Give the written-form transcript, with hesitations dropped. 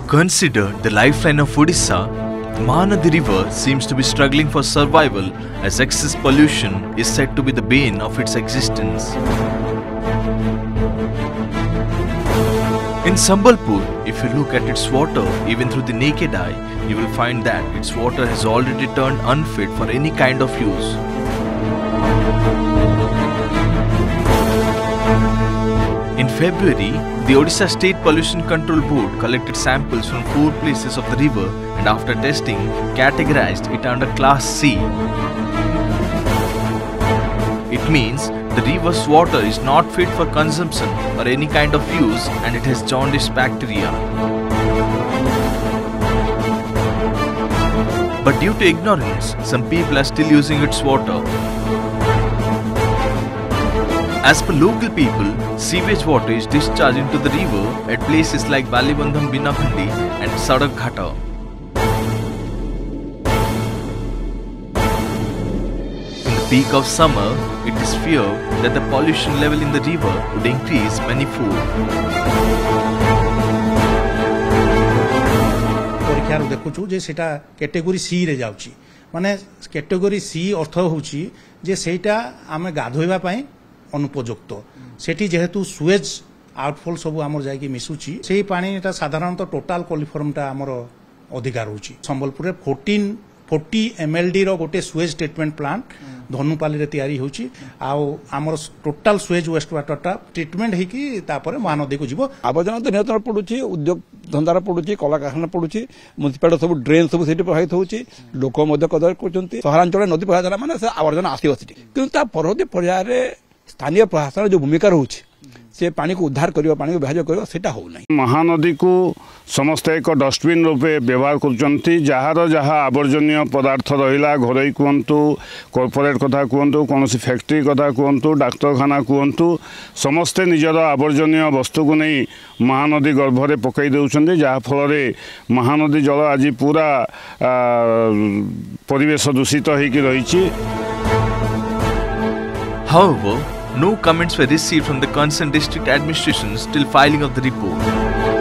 Considered the lifeline of Odisha, Mahanadi River seems to be struggling for survival as excess pollution is said to be the bane of its existence. In Sambalpur, if you look at its water even through the naked eye, you will find that its water has already turned unfit for any kind of use. In February, the Odisha State Pollution Control Board collected samples from 4 places of the river and after testing, categorized it under Class C. It means the river's water is not fit for consumption or any kind of use and it has jaundice bacteria. But due to ignorance, some people are still using its water. As per local people, sewage water is discharged into the river at places like Balibandham Binakhandi and Sadak Ghata. In the peak of summer, it is feared that the pollution level in the river would increase manifold. परीक्षार देखुचु जे सेटा category C रे जाउची माने category C अर्थ होउची जे सेटा आमे गाधोइबा पई अनुपयुक्त सेठी जेहेतु सुएज आउटफॉल सब आमर जाई मिसुची सेही पानीटा साधारणतः टोटाल कोलिफॉर्मटा आमर अधिकार होची संबलपुर 40 mld रो गोटे सुएज ट्रीटमेंट प्लांट धनुपाली रे तयारी होची आमर टोटाल सुएज वेस्ट वाटरटा ट्रीटमेंट हेकी तापर महानदी को जीवो आवर्जना तो नियंत्रण पडुची उद्योग धंदार पडुची कला कारखाना पडुची म्युनिसिपालिटी सब ड्रेन सब सेठी प्रभावित होची लोक मध्य कदर करचंती सहरांचल नदी प्रभावित माने से आवर्जना आसी बसिटी किंतु ता परवर्ती पर्याय रे स्थानीय प्रशासन जो भूमिका रोचे से पानी को उद्धार करियो पानी को विभाजन करियो सेटा हो नहीं महानदी को समस्त एक डस्टबिन रूपे व्यवहार करचंती जहार जहा आवर्जनीय पदार्थ रहिला घरई कहतु कॉर्पोरेट कथा कहतु कौन फैक्ट्री कथा कहतु डाक्तरखाना कहतु समस्ते निजर आवर्जनीय वस्तु को नहीं महानदी गर्भरे पकई देउछंती जहा फल महानदी जल आज पूरा परिवेश दूषित होइकी रहिछि। However, no comments were received from the concerned district administrations till filing of the report.